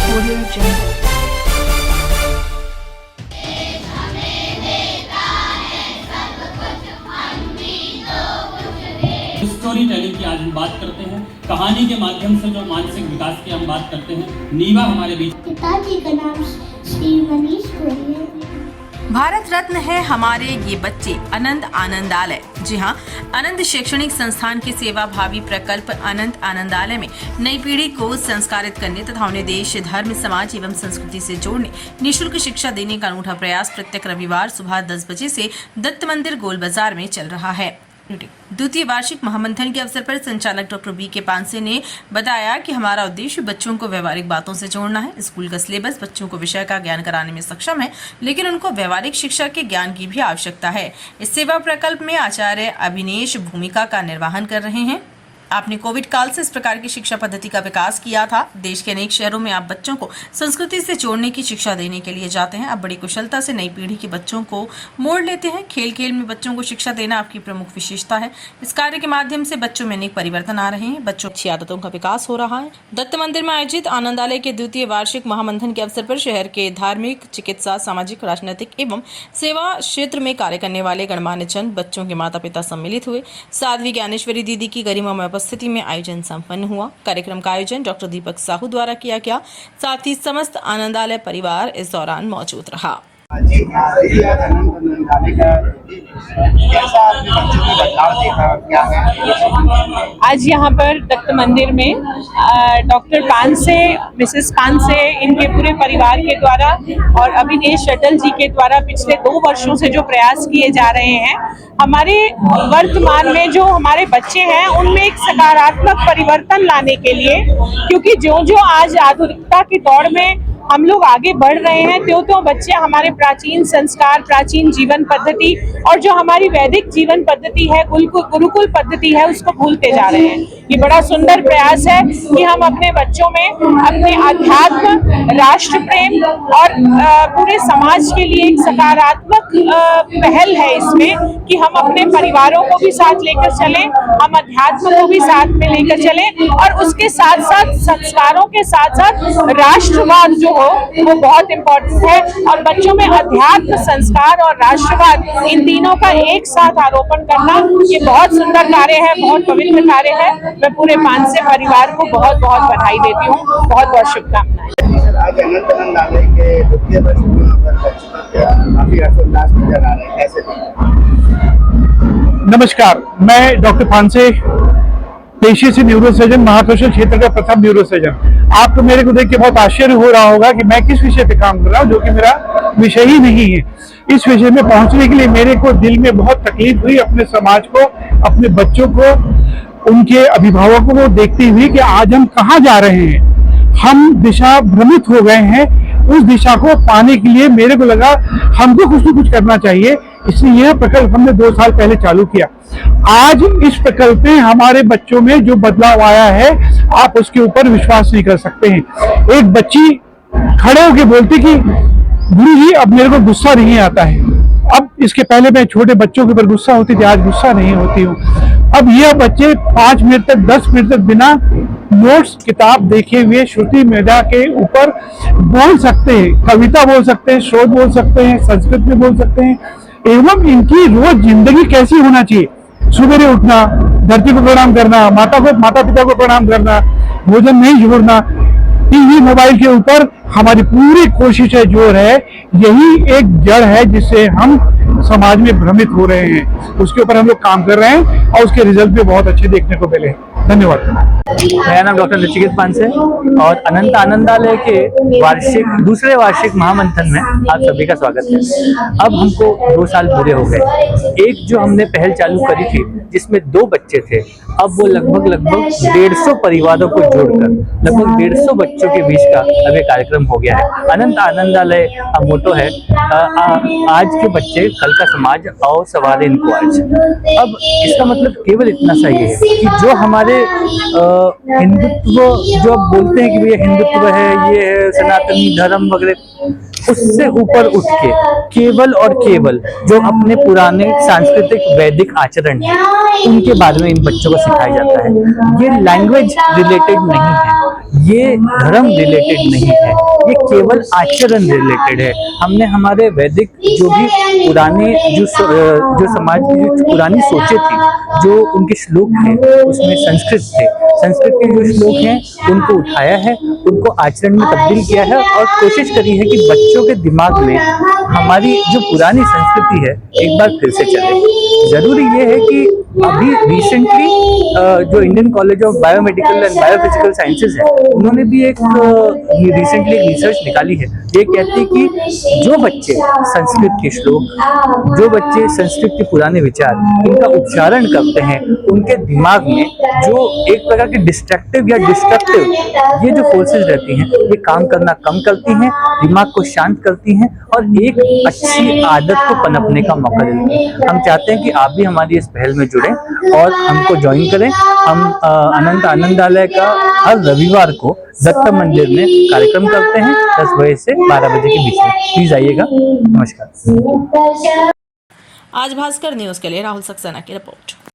Audio Jungle. Story telling की आज हम बात करते हैं। कहानी के माध्यम से जो मानसिक विकास की हम बात करते हैं। नीवा हमारे बीच। पिताजी का नाम श्री मनीष गोयल है। भारत रत्न है हमारे ये बच्चे अनंत आनंदालय। जी हाँ, अनंत शैक्षणिक संस्थान के सेवा भावी प्रकल्प अनंत आनंदालय में नई पीढ़ी को संस्कारित करने तथा उन्हें देश, धर्म, समाज एवं संस्कृति से जोड़ने, निःशुल्क शिक्षा देने का अनूठा प्रयास प्रत्येक रविवार सुबह 10 बजे से दत्त मंदिर गोल बाजार में चल रहा है। द्वितीय वार्षिक महामंथन के अवसर पर संचालक डॉक्टर बी के पांसे ने बताया कि हमारा उद्देश्य बच्चों को व्यवहारिक बातों से जोड़ना है। स्कूल का सिलेबस बच्चों को विषय का ज्ञान कराने में सक्षम है, लेकिन उनको व्यवहारिक शिक्षा के ज्ञान की भी आवश्यकता है। इस सेवा प्रकल्प में आचार्य अभिनेश भूमिका का निर्वहन कर रहे हैं। आपने कोविड काल से इस प्रकार की शिक्षा पद्धति का विकास किया था। देश के अनेक शहरों में आप बच्चों को संस्कृति से जोड़ने की शिक्षा देने के लिए जाते हैं। आप बड़ी कुशलता से नई पीढ़ी के बच्चों को मोड़ लेते हैं। खेल खेल में बच्चों को शिक्षा देना आपकी प्रमुख विशेषता है। इस कार्य के माध्यम से बच्चों में अनेक परिवर्तन आ रहे हैं। बच्चों की आदतों का विकास हो रहा है। दत्त मंदिर में आयोजित आनंदालय के द्वितीय वार्षिक महामंथन के अवसर पर शहर के धार्मिक, चिकित्सा, सामाजिक, राजनीतिक एवं सेवा क्षेत्र में कार्य करने वाले गणमान्य जन, बच्चों के माता पिता सम्मिलित हुए। साध्वी ज्ञानेश्वरी दीदी की गरिमामय उपस्थिति में आयोजन संपन्न हुआ। कार्यक्रम का आयोजन डॉक्टर दीपक साहू द्वारा किया गया। साथ ही समस्त आनंदालय परिवार इस दौरान मौजूद रहा। आज यहाँ पर दत्त मंदिर में डॉक्टर पांसे, मिसेस पांसे, इनके पूरे परिवार के द्वारा और अभिनेश अटल जी के द्वारा पिछले 2 वर्षों से जो प्रयास किए जा रहे हैं, हमारे वर्तमान में जो हमारे बच्चे हैं उनमें एक सकारात्मक परिवर्तन लाने के लिए, क्योंकि जो आज आधुनिकता की दौड़ में हम लोग आगे बढ़ रहे हैं, तो बच्चे हमारे प्राचीन संस्कार, प्राचीन जीवन पद्धति और जो हमारी वैदिक जीवन पद्धति है, गुरुकुल पद्धति है, उसको भूलते जा रहे हैं। ये बड़ा सुंदर प्रयास है कि हम अपने बच्चों में अपने अध्यात्म, राष्ट्र प्रेम और पूरे समाज के लिए एक सकारात्मक पहल है इसमें कि हम अपने परिवारों को भी साथ लेकर चलें, हम अध्यात्म को भी साथ में लेकर चलें और उसके साथ साथ संस्कारों के साथ साथ राष्ट्रवाद जो हो वो बहुत इम्पोर्टेंट है। और बच्चों में अध्यात्म, संस्कार और राष्ट्रवाद, इन तीनों का एक साथ आरोपण करना ये बहुत सुंदर कार्य है, बहुत पवित्र कार्य है। मैं पूरे पांसे परिवार को बहुत बहुत बधाई देती हूँ, बहुत बहुत शुभकामनाएं। आज अनंत आनंदालय के द्वितीय वर्ष काफी हर्षोल्लास नजर आ रहे हैं, कैसे? नमस्कार, मैं डॉक्टर पांसे, पेशे से न्यूरो सर्जन, महाकौशल क्षेत्र का प्रथम न्यूरो सर्जन। आपको मेरे को देख के बहुत आश्चर्य हो रहा होगा कि मैं किस विषय पे काम कर रहा हूँ, जो कि मेरा विषय ही नहीं है। इस विषय में पहुंचने के लिए मेरे को दिल में बहुत तकलीफ हुई, अपने समाज को, अपने बच्चों को, उनके अभिभावकों को देखते हुए कि आज हम कहाँ जा रहे हैं। हम दिशा भ्रमित हो गए हैं। उस दिशा को पाने के लिए मेरे को लगा हमको कुछ न कुछ करना चाहिए, इसलिए यह प्रकल्प हमने 2 साल पहले चालू किया। आज इस प्रकल्प में हमारे बच्चों में जो बदलाव आया है, आप उसके ऊपर विश्वास नहीं कर सकते हैं। एक बच्ची खड़े होकर बोलती कि गुरुजी अब मेरे को गुस्सा नहीं आता है। अब इसके पहले मैं छोटे बच्चों के ऊपर गुस्सा होती थी, आज गुस्सा नहीं होती हूँ। अब यह बच्चे 5 मिनट तक, 10 मिनट तक बिना नोट्स, किताब देखे हुए श्रुति मेधा के ऊपर बोल सकते हैं, कविता बोल सकते हैं, श्लोक बोल सकते हैं, संस्कृत में बोल सकते हैं। एवं इनकी रोज जिंदगी कैसी होना चाहिए, सुबह उठना, धरती को प्रणाम करना, माता पिता को प्रणाम करना, भोजन नहीं छोड़ना, टीवी मोबाइल के ऊपर हमारी पूरी कोशिश है, जोर है, यही एक जड़ है जिससे हम समाज में भ्रमित हो रहे हैं। उसके ऊपर हम लोग काम कर रहे हैं और उसके रिजल्ट भी बहुत अच्छे देखने को मिले। धन्यवाद। मेरा नाम डॉक्टर नचिकेत पांसे और अनंत आनंदालय के दूसरे वार्षिक महामंथन में आप सभी का स्वागत है। अब हमको 2 साल पूरे हो गए। एक जो हमने पहल चालू करी थी जिसमें 2 बच्चे थे, अब वो लगभग 150 परिवारों को जोड़कर लगभग 150 बच्चों के बीच का अब ये कार्यक्रम हो गया है। अनंत आनंदालय का मोटो है आज के बच्चे कल का समाज, आओ सवारे इनको आज। अब इसका मतलब केवल इतना सा ये है कि जो हमारे हिंदुत्व जो अब बोलते हैं कि भैया हिंदुत्व है, ये है सनातनी धर्म वगैरह, उससे ऊपर उठ के केवल और केवल जो अपने पुराने सांस्कृतिक वैदिक आचरण है उनके बारे में इन बच्चों को सिखाया जाता है। ये लैंग्वेज रिलेटेड नहीं है, ये धर्म रिलेटेड नहीं है, ये केवल आचरण रिलेटेड है। हमने हमारे वैदिक जो भी पुराने जो समाज की जो पुरानी सोचें थी, जो उनके श्लोक थे उसमें संस्कृत के जो श्लोक हैं उनको उठाया है, उनको आचरण में तब्दील किया है और कोशिश करी है कि बच्चों के दिमाग में हमारी जो पुरानी संस्कृति है एक बार फिर से चले। जरूरी ये है कि अभी रिसेंटली जो Indian college of biomedical and biophysical sciences है, उन्होंने भी एक रिसेंटली एक रिसर्च निकाली है। ये कहती है कि जो बच्चे संस्कृत के श्लोक, जो बच्चे संस्कृत के पुराने विचार इनका उच्चारण करते हैं, उनके दिमाग में जो एक प्रकार के डिस्ट्रक्टिव या डिस्ट्रक्टिव ये जो फोर्सेस रहती हैं, ये काम करना कम करती हैं, दिमाग को शांत करती हैं और एक अच्छी आदत को पनपने का मौका देती हैं। हम चाहते हैं कि आप भी हमारी इस पहल में जुड़ें और हमको ज्वाइन करें। हम अनंत आनंदालय का हर रविवार को दत्त मंदिर में कार्यक्रम करते हैं 10 बजे से 12 बजे के बीच में। प्लीज आइएगा। नमस्कार। आज भास्कर न्यूज के लिए राहुल सक्सेना की रिपोर्ट।